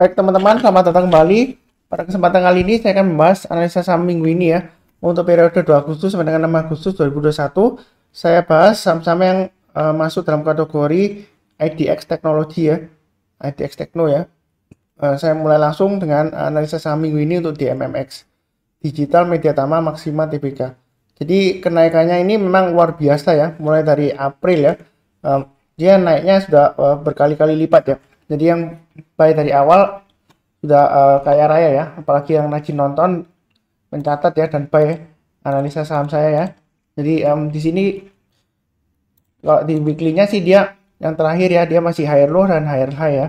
Baik teman-teman, selamat datang kembali. Pada kesempatan kali ini saya akan membahas analisa saham minggu ini ya. Untuk periode 2 Agustus sampai dengan 6 Agustus 2021, saya bahas saham-saham yang masuk dalam kategori IDX Teknologi ya. IDX Tekno ya. Saya mulai langsung dengan analisa saham minggu ini untuk DMMX. Digital Media Tama Maxima Tbk. Jadi kenaikannya ini memang luar biasa ya, mulai dari April ya. Dia naiknya sudah berkali-kali lipat ya. Jadi yang baik dari awal sudah kaya raya ya, apalagi yang rajin nonton mencatat ya dan buy analisa saham saya ya. Jadi di sini kalau di weekly-nya sih dia yang terakhir ya, dia masih higher low dan higher high ya,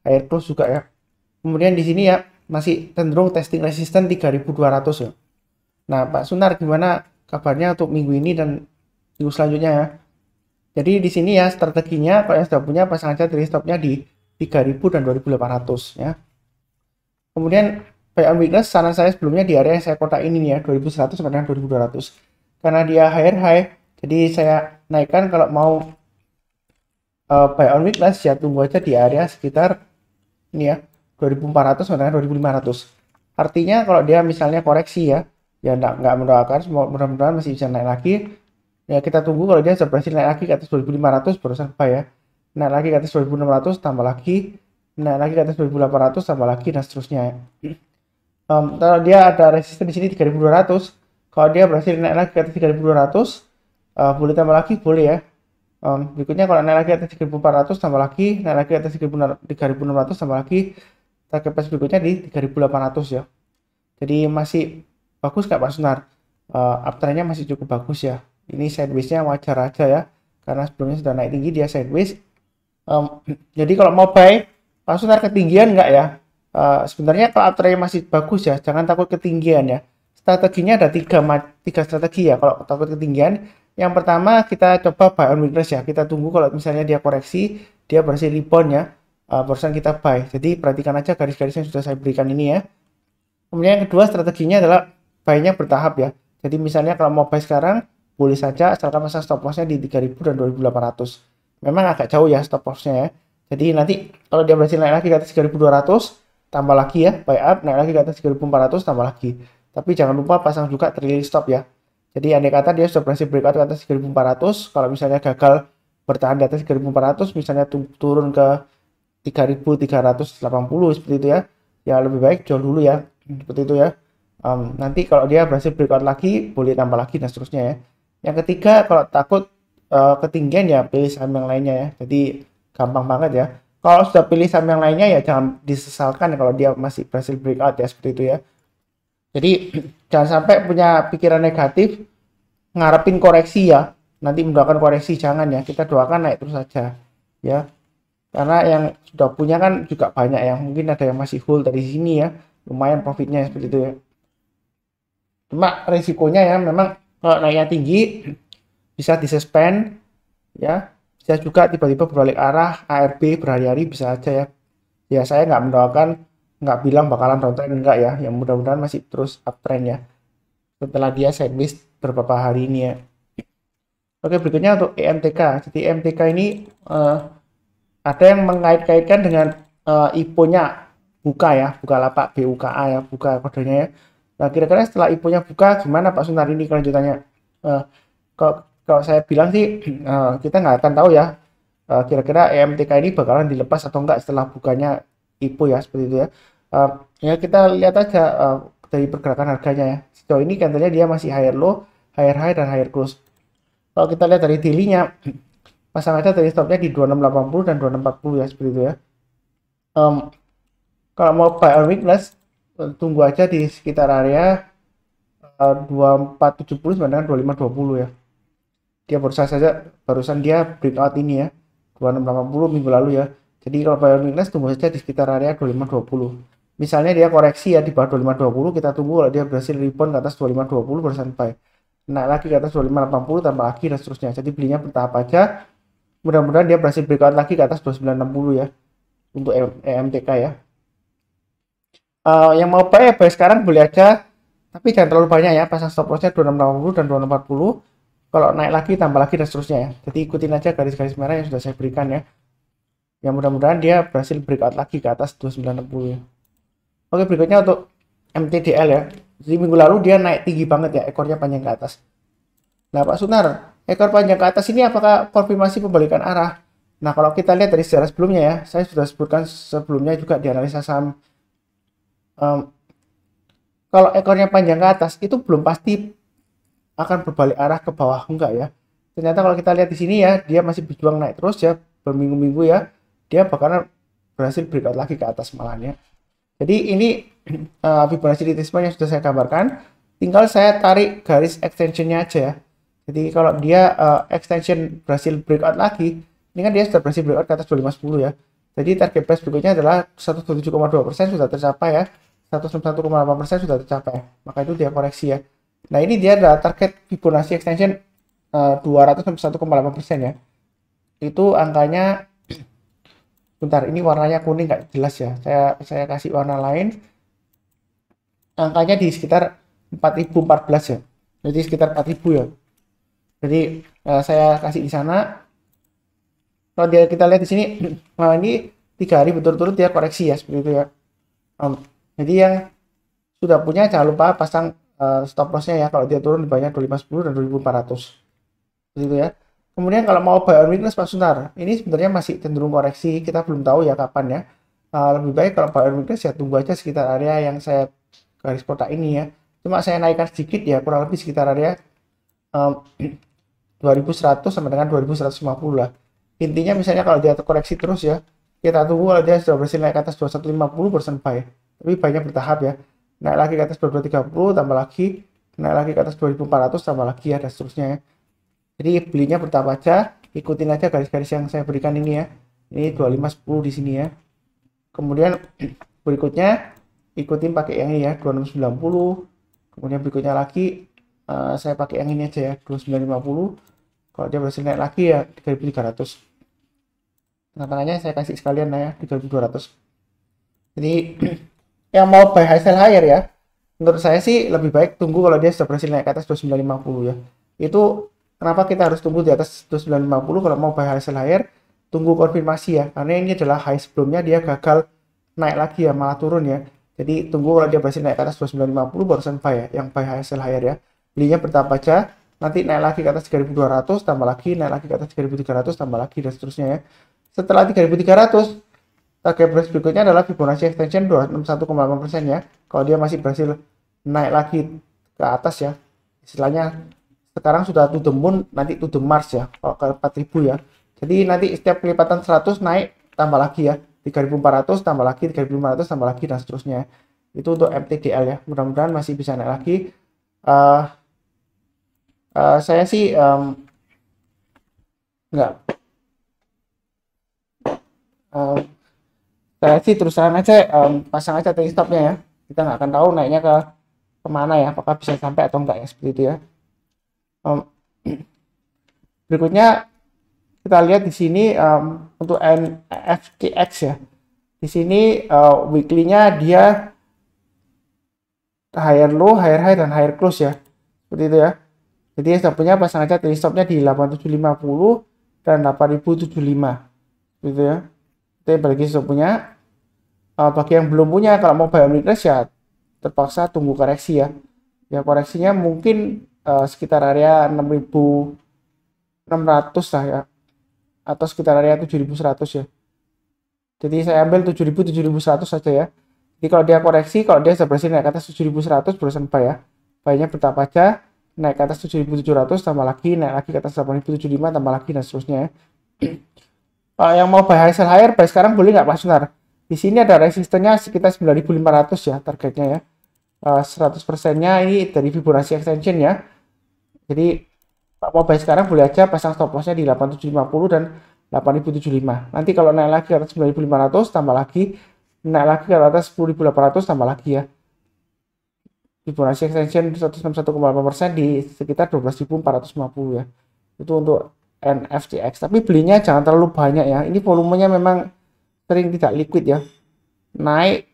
higher close juga ya. Kemudian di sini ya masih cenderung testing resisten 3.200 ya. Nah Pak Sunar, gimana kabarnya untuk minggu ini dan minggu selanjutnya ya? Jadi di sini ya strateginya, kalau yang sudah punya pasang aja dari stopnya di 3.000 dan 2.800 ya. Kemudian buy on weakness, saran saya sebelumnya di area yang saya kotak ini nih ya, 2.100 sampai dengan 2.200. Karena dia higher high, jadi saya naikkan kalau mau buy on weakness ya tunggu aja di area sekitar ini ya, 2.400 sampai dengan 2.500. Artinya kalau dia misalnya koreksi ya nggak mendoakan, mudah-mudahan masih bisa naik lagi. Ya kita tunggu kalau dia sudah berhasil naik lagi ke atas 2.500 barusan buy ya. Naik lagi ke atas 2.600 tambah lagi, naik lagi ke atas 2.800 tambah lagi dan seterusnya ya. Kalau dia ada resisten di sini 3.200, kalau dia berhasil naik lagi ke atas 3.200, boleh tambah lagi, boleh ya. Berikutnya kalau naik lagi ke atas 3.400 tambah lagi, naik lagi ke atas 3.600 tambah lagi, target price berikutnya di 3.800 ya. Jadi masih bagus Kak Pak Sunar, uptrendnya masih cukup bagus ya. Ini sideways-nya wajar aja ya, karena sebelumnya sudah naik tinggi, dia sideways. Jadi kalau mau buy, Pak Sunar ketinggian nggak ya? Sebenarnya kalau uptrend masih bagus ya, jangan takut ketinggian ya. Strateginya ada tiga strategi ya. Kalau takut ketinggian, yang pertama kita coba buy on weakness ya. Kita tunggu kalau misalnya dia koreksi, dia berhasil rebound ya, barusan kita buy. Jadi perhatikan aja garis-garis yang sudah saya berikan ini ya. Kemudian yang kedua strateginya adalah buy-nya bertahap ya. Jadi misalnya kalau mau buy sekarang, boleh saja asalkan pasang stop loss-nya di 3.000 dan 2.800. Memang agak jauh ya stop loss-nya ya. Jadi nanti kalau dia berhasil naik lagi ke atas 3.200, tambah lagi ya, buy up, naik lagi ke atas 3.400, tambah lagi. Tapi jangan lupa pasang juga trailing stop ya. Jadi andai kata dia sudah berhasil breakout ke atas 3.400, kalau misalnya gagal bertahan di atas 3.400, misalnya turun ke 3.380 seperti itu ya, ya lebih baik jual dulu ya, seperti itu ya. Nanti kalau dia berhasil breakout lagi, boleh tambah lagi dan seterusnya ya. Yang ketiga, kalau takut ketinggian ya pilih saham yang lainnya ya. Jadi gampang banget ya. Kalau sudah pilih saham yang lainnya ya jangan disesalkan kalau dia masih berhasil breakout ya, seperti itu ya. Jadi jangan sampai punya pikiran negatif ngarepin koreksi ya. Nanti mendoakan koreksi, jangan ya. Kita doakan naik terus saja ya. Karena yang sudah punya kan juga banyak yang mungkin ada yang masih hold dari sini ya. Lumayan profitnya seperti itu ya. Cuma risikonya ya memang kalau naiknya tinggi bisa disuspend ya, bisa juga tiba-tiba berbalik arah ARB berhari-hari, bisa aja ya. Ya saya nggak mendoakan, nggak bilang bakalan downtrend, enggak ya, yang mudah-mudahan masih terus uptrend ya setelah dia sideways beberapa hari ini ya. Oke, berikutnya untuk EMTK. Jadi EMTK ini ada yang mengait-kaitkan dengan IPO-nya buka ya, Bukalapak BUKA ya, buka kodenya ya. Nah kira-kira setelah IPO-nya buka gimana Pak Sunar ini kelanjutannya? Kalau saya bilang sih kita nggak akan tahu ya kira-kira EMTK ini bakalan dilepas atau enggak setelah bukanya IPO ya, seperti itu ya. Ya kita lihat aja dari pergerakan harganya ya. Sejauh ini candlenya dia masih higher low, higher high dan higher close. Kalau kita lihat dari daily-nya, pasang aja dari stopnya di 2680 dan 2640 ya, seperti itu ya. Kalau mau buy on weakness, tunggu aja di sekitar area 2470 dengan 2520 ya. Dia barusan dia breakout ini ya, 2680 minggu lalu ya. Jadi kalau buy on weakness tunggu saja di sekitar area 2520. Misalnya dia koreksi ya di bawah 2520, kita tunggu kalau dia berhasil rebound ke atas 2520 barusan buy. Naik lagi ke atas 2580 tambah lagi dan seterusnya. Jadi belinya bertahap aja. Mudah-mudahan dia berhasil breakout lagi ke atas 2960 ya untuk EMTK ya. Yang mau buy sekarang boleh aja, tapi jangan terlalu banyak ya, pasang stop lossnya 2680 dan 2640. Kalau naik lagi tambah lagi dan seterusnya ya. Jadi ikutin aja garis-garis merah yang sudah saya berikan ya. yang mudah-mudahan dia berhasil breakout lagi ke atas 2960 ya. Oke, berikutnya untuk MTDL ya. Jadi minggu lalu dia naik tinggi banget ya, ekornya panjang ke atas. Nah, Pak Sunar, ekor panjang ke atas ini apakah konfirmasi pembalikan arah? Nah, kalau kita lihat dari sejarah sebelumnya ya, saya sudah sebutkan sebelumnya juga di analisa saham. Kalau ekornya panjang ke atas, itu belum pasti akan berbalik arah ke bawah, enggak ya. Ternyata kalau kita lihat di sini ya, dia masih berjuang naik terus ya, berminggu-minggu ya, dia bakalan berhasil breakout lagi ke atas malahan ya. Jadi ini Fibonacci retracement yang sudah saya gambarkan, tinggal saya tarik garis extensionnya aja ya. Jadi kalau dia extension berhasil breakout lagi, ini kan dia sudah berhasil breakout ke atas 2510 ya. Jadi target price berikutnya adalah 127,2% sudah tercapai ya, 161,8% sudah tercapai. Maka itu dia koreksi ya. Nah ini dia adalah target Fibonacci extension 261,8% ya. Itu angkanya, bentar, ini warnanya kuning nggak jelas ya. Saya kasih warna lain. Angkanya di sekitar 4014 ya. Jadi sekitar 4000 ya. Jadi saya kasih di sana. Kalau kita lihat di sini, nah ini 3 hari berturut-turut dia koreksi ya seperti itu ya. Jadi yang sudah punya jangan lupa pasang stop lossnya ya, kalau dia turun di banyak 2510 dan 2400 gitu ya. Kemudian kalau mau buy on weakness Pak Sunar, ini sebenarnya masih cenderung koreksi, kita belum tahu ya kapan ya. Lebih baik kalau buy on weakness ya tunggu aja sekitar area yang saya garis kotak ini ya. Cuma saya naikkan sedikit ya, kurang lebih sekitar area 2100 sampai dengan 2150 lah. Intinya misalnya kalau dia koreksi terus ya, kita tunggu kalau dia sudah berhasil naik ke atas 2150 persen buy. Tapi banyak bertahap ya. Naik lagi ke atas 2230 tambah lagi, naik lagi ke atas 2400 tambah lagi ya, dan seterusnya ya. Jadi belinya bertahap aja, ikutin aja garis-garis yang saya berikan ini ya. Ini 2510 di sini ya. Kemudian berikutnya ikutin pakai yang ini ya, 2690. Kemudian berikutnya lagi saya pakai yang ini aja ya, 2950. Kalau dia berhasil naik lagi ya 3300. Tengah-tengahnya saya kasih sekalian lah ya, 3200. Jadi yang mau buy high sell higher ya, menurut saya sih lebih baik tunggu kalau dia sudah berhasil naik ke atas 2950 ya. Itu kenapa kita harus tunggu di atas 2950 kalau mau buy high sell higher, tunggu konfirmasi ya, karena ini adalah high sebelumnya dia gagal naik lagi ya, malah turun ya. Jadi tunggu kalau dia berhasil naik ke atas 2950 barusan buy ya, yang buy high sell higher ya. Belinya bertahap aja, nanti naik lagi ke atas 3200 tambah lagi, naik lagi ke atas 3300 tambah lagi, dan seterusnya ya. Setelah 3300, target price berikutnya adalah Fibonacci extension 261,8% ya. Kalau dia masih berhasil naik lagi ke atas ya, istilahnya sekarang sudah to the moon, nanti to the Mars ya, kalau ke 4000 ya. Jadi nanti setiap kelipatan 100 naik tambah lagi ya, 3400 tambah lagi, 3500 tambah lagi, dan seterusnya. Itu untuk MTDL ya, mudah-mudahan masih bisa naik lagi. Saya sih nggak saya sih terus terang aja pasang aja trailing stopnya ya, kita nggak akan tahu naiknya ke kemana ya, apakah bisa sampai atau enggak ya, seperti itu ya. Berikutnya kita lihat di sini untuk NFTX ya, di sini weekly-nya dia higher low, higher high, dan higher close ya, seperti itu ya. Jadi saya punya pasang aja trailing stopnya di 8750 dan 8075 gitu ya. Itu bagi saya punya. Bagi yang belum punya, kalau mau buy on weakness ya terpaksa tunggu koreksi ya. Ya koreksinya mungkin sekitar area 6600 lah ya, atau sekitar area 7100 ya. Jadi saya ambil 7100 saja ya. Jadi kalau dia koreksi, kalau dia sudah berhasil naik ke atas 7100 berusaha buy ya. Buy-nya bertahap aja, naik ke atas 7700 tambah lagi, naik lagi ke atas 8075 tambah lagi, dan seterusnya ya. Yang mau buy high sell higher, buy sekarang boleh nggak Pak Sunar? Di sini ada resistennya sekitar 9500 ya targetnya ya. 100%-nya ini dari Fibonacci extension ya. Jadi Pak mau buy sekarang boleh aja pasang stop loss-nya di 8750 dan 8075. Nanti kalau naik lagi ke atas 9500 tambah lagi, naik lagi ke atas 10800 tambah lagi ya. Fibonacci extension 161,8% di sekitar 12.450 ya. Itu untuk NFTX. Tapi belinya jangan terlalu banyak ya. Ini volumenya memang sering tidak liquid ya. Naik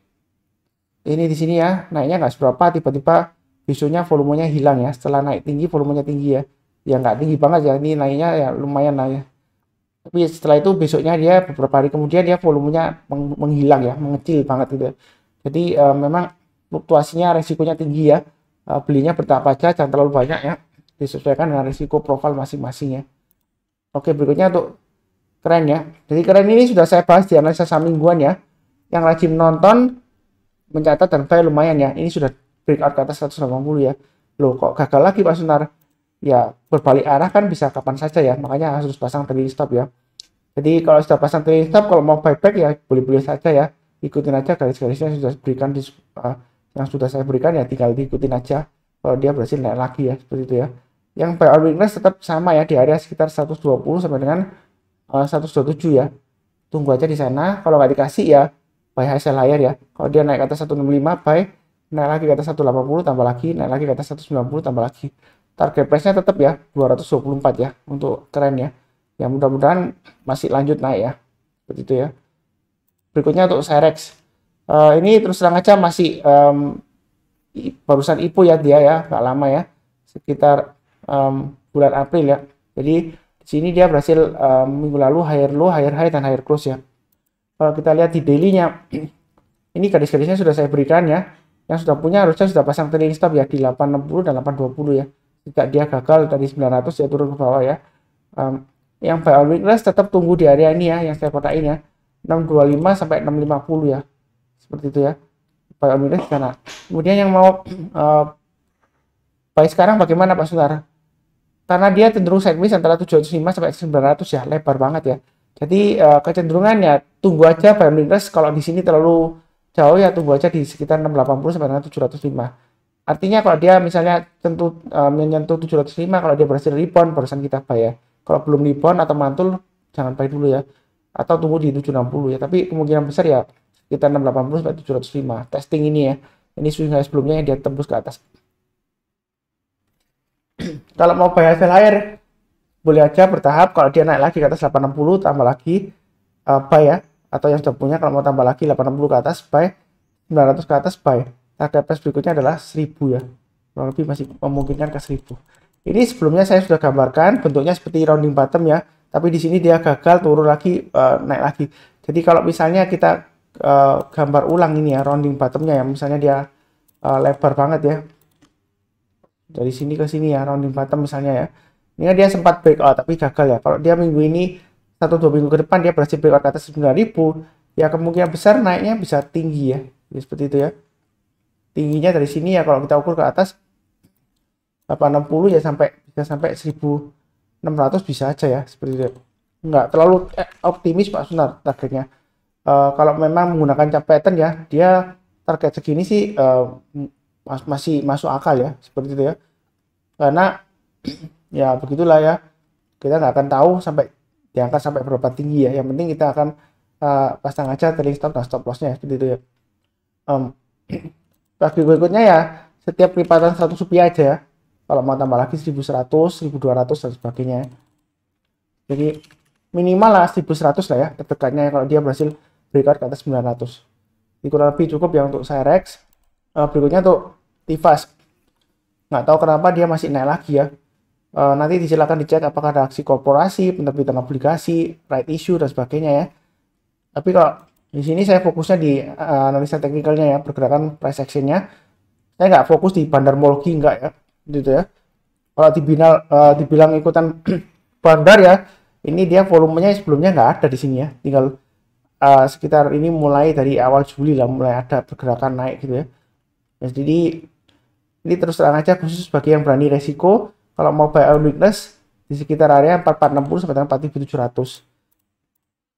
ini di sini ya, naiknya nggak seberapa, tiba-tiba besoknya volumenya hilang ya. Setelah naik tinggi volumenya tinggi ya. Ya nggak tinggi banget ya, ini naiknya ya lumayan lah ya. Tapi setelah itu besoknya dia beberapa hari kemudian dia volumenya menghilang ya, mengecil banget gitu ya. Jadi memang fluktuasinya resikonya tinggi ya. Belinya bertahap aja, jangan terlalu banyak ya. Disesuaikan dengan risiko profil masing-masing ya. Oke, berikutnya untuk keren ya. Jadi keren ini sudah saya bahas di analisa saham mingguan ya. Yang rajin nonton mencatat dan file lumayan ya. Ini sudah breakout ke atas 180 ya. Loh kok gagal lagi Pak Sunar? Ya berbalik arah kan bisa kapan saja ya. Makanya harus pasang trailing stop ya. Jadi kalau sudah pasang trailing stop, kalau mau buyback ya boleh-boleh saja ya. Ikutin aja garis-garisnya sudah berikan di yang sudah saya berikan ya, tinggal diikutin aja. Kalau dia berhasil naik lagi ya, seperti itu ya. Yang buy on weakness tetap sama ya, di area sekitar 120 sampai dengan 127 ya. Tunggu aja di sana. Kalau nggak dikasih ya buy high sell higher ya. Kalau dia naik ke atas 165 buy, naik lagi ke atas 180 tambah lagi, naik lagi ke atas 190 tambah lagi. Target price-nya tetap ya 224 ya untuk keren ya. Ya mudah-mudahan masih lanjut naik ya. Seperti itu ya. Berikutnya untuk Cerex. Ini terus terang aja masih barusan IPO ya dia ya, nggak lama ya. Sekitar bulan April ya. Jadi di sini dia berhasil minggu lalu higher low, higher high dan higher close ya. Kalau kita lihat di daily-nya, ini garis-garisnya sudah saya berikan ya. Yang sudah punya harusnya sudah pasang trailing stop ya di 860 dan 820 ya. Jika dia gagal dari 900 ya turun ke bawah ya. Yang buy on weakness tetap tunggu di area ini ya, yang saya kotakin ya. 625 sampai 650 ya. Seperti itu ya. Buy on weakness karena. Kemudian yang mau buy sekarang bagaimana Pak Sunar? Karena dia cenderung sideways antara 705 sampai 900 ya, lebar banget ya. Jadi kecenderungannya tunggu aja buy on weakness. Kalau di sini terlalu jauh ya tunggu aja di sekitar 680 sampai dengan 705. Artinya kalau dia misalnya menyentuh 705, kalau dia berhasil rebound barusan kita buy ya. Kalau belum rebound atau mantul jangan buy dulu ya. Atau tunggu di 760 ya. Tapi kemungkinan besar ya sekitar 680 sampai 705. Testing ini ya. Ini swing high sebelumnya yang dia tembus ke atas. Kalau mau buy hasil higher boleh aja bertahap. Kalau dia naik lagi ke atas 860 tambah lagi buy ya. Atau yang sudah punya kalau mau tambah lagi 860 ke atas buy, 900 ke atas buy. Target price berikutnya adalah 1000 ya. Kurang lebih masih memungkinkan ke 1000. Ini sebelumnya saya sudah gambarkan bentuknya seperti rounding bottom ya. Tapi di sini dia gagal turun lagi, naik lagi. Jadi kalau misalnya kita gambar ulang ini ya rounding bottomnya ya, misalnya dia lebar banget ya. Dari sini ke sini ya rounding bottom misalnya ya. Ini dia sempat breakout tapi gagal ya. Kalau dia minggu ini 1-2 minggu ke depan dia berhasil breakout ke atas 9000, ya kemungkinan besar naiknya bisa tinggi ya. Jadi seperti itu ya. Tingginya dari sini ya kalau kita ukur ke atas 860 ya bisa sampai 1600 bisa aja ya seperti itu. Enggak terlalu optimis Pak Sunar targetnya. Kalau memang menggunakan chart pattern ya, dia target segini sih masih masuk akal ya seperti itu ya. Karena ya begitulah ya. Kita nggak akan tahu sampai diangkat sampai berapa tinggi ya. Yang penting kita akan pasang aja trailing stop dan stop lossnya seperti itu ya. Bagi berikutnya ya setiap lipatan 100 rupiah aja ya. Kalau mau tambah lagi 1100, 1200 dan sebagainya. Jadi minimal lah 1100 lah ya terdekatnya kalau dia berhasil breakout ke atas 900. Ini kurang lebih cukup ya untuk Cerex. Berikutnya untuk Tifas. Nggak tahu kenapa dia masih naik lagi ya. Nanti silakan dicek apakah ada aksi korporasi, penerbitan obligasi, right issue dan sebagainya ya. Tapi kalau di sini saya fokusnya di analisa teknikalnya ya, pergerakan price action-nya. Saya nggak fokus di bandarmologi enggak ya, gitu ya. Kalau dibilang ikutan bandar ya, ini dia volumenya sebelumnya nggak ada di sini ya. Tinggal sekitar ini mulai dari awal Juli lah mulai ada pergerakan naik gitu ya. Jadi ini terus terang aja khusus bagi yang berani resiko. Kalau mau buy on weakness di sekitar area 4460 sampai dengan 4700.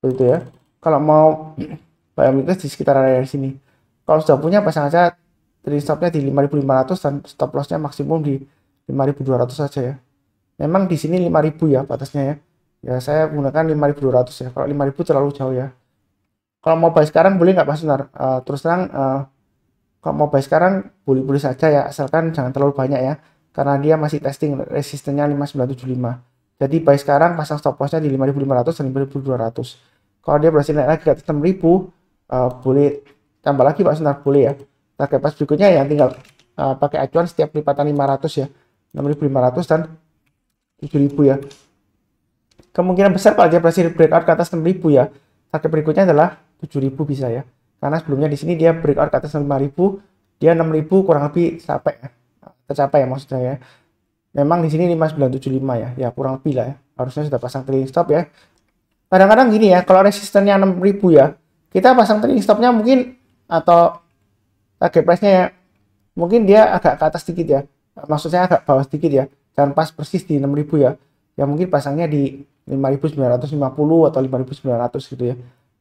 Begitu ya. Kalau mau buy on weakness di sekitar area di sini. Kalau sudah punya pasang aja trailing stopnya di 5500 dan stop lossnya maksimum di 5200 saja ya. Memang di sini 5000 ya batasnya ya. Ya saya gunakan 5200 ya. Kalau 5000 terlalu jauh ya. Kalau mau buy sekarang boleh nggak Pak Sunar? Terus terang kalau mau buy sekarang boleh-boleh saja ya, asalkan jangan terlalu banyak ya. Karena dia masih testing resistennya 5975. Jadi buy sekarang pasang stop lossnya di 5500 dan 5200. Kalau dia berhasil naik lagi ke atas 6000, boleh tambah lagi Pak Sunar, boleh ya. Target price berikutnya yang tinggal pakai acuan setiap lipatan 500 ya. 6500 dan 7000 ya. kemungkinan besar kalau dia berhasil breakout ke atas 6.000 ya, target berikutnya adalah 7.000 bisa ya. Karena sebelumnya di sini dia breakout ke atas 5.000, dia 6.000 kurang lebih tercapai ya maksudnya ya. Memang di sini 5975 ya, ya kurang lebih lah ya. Harusnya sudah pasang trailing stop ya. Kadang-kadang gini ya, kalau resistennya 6.000 ya, kita pasang trailing stopnya mungkin atau target price-nya ya, mungkin dia agak ke atas sedikit ya. Maksudnya agak bawah sedikit ya. Jangan pas persis di 6.000 ya. Ya mungkin pasangnya di 5.950 atau 5.900 gitu ya.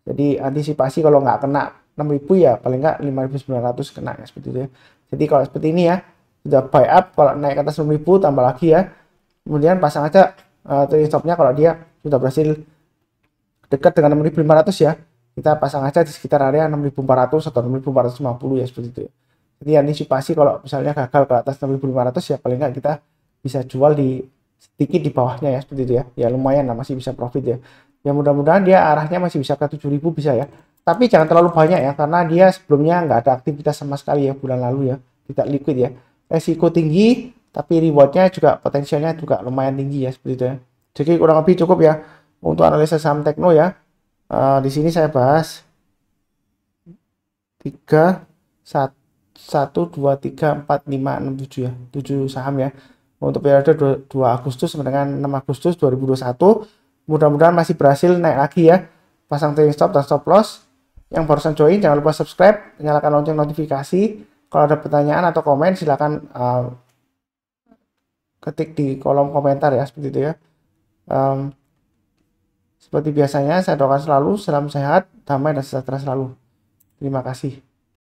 Jadi antisipasi kalau nggak kena 6.000 ya paling nggak 5.900 kena ya seperti itu ya. Jadi kalau seperti ini ya, sudah buy up, kalau naik ke atas 6.000 tambah lagi ya. Kemudian pasang aja trailing stopnya kalau dia sudah berhasil dekat dengan 6.500 ya. Kita pasang aja di sekitar area 6.400 atau 6.450 ya seperti itu ya. Jadi antisipasi kalau misalnya gagal ke atas 6.500 ya paling nggak kita bisa jual di sedikit di bawahnya ya seperti itu ya. Ya lumayan lah, masih bisa profit ya. Ya mudah-mudahan dia arahnya masih bisa ke 7.000 bisa ya. Tapi jangan terlalu banyak ya, karena dia sebelumnya nggak ada aktivitas sama sekali ya bulan lalu ya. Tidak liquid ya. Resiko tinggi, tapi rewardnya juga potensialnya juga lumayan tinggi ya seperti itu ya. Jadi kurang lebih cukup ya untuk analisa saham Tekno ya. Di sini saya bahas 3, 1, 2, 3, 4, 5, 6, 7 ya. 7 saham ya. Untuk periode 2 Agustus sampai dengan 6 Agustus 2021. Mudah-mudahan masih berhasil naik lagi ya. Pasang trailing stop dan stop loss. Yang barusan join jangan lupa subscribe, nyalakan lonceng notifikasi. Kalau ada pertanyaan atau komen silakan ketik di kolom komentar ya seperti itu ya. Seperti biasanya saya doakan selalu salam sehat, damai dan sejahtera selalu. Terima kasih.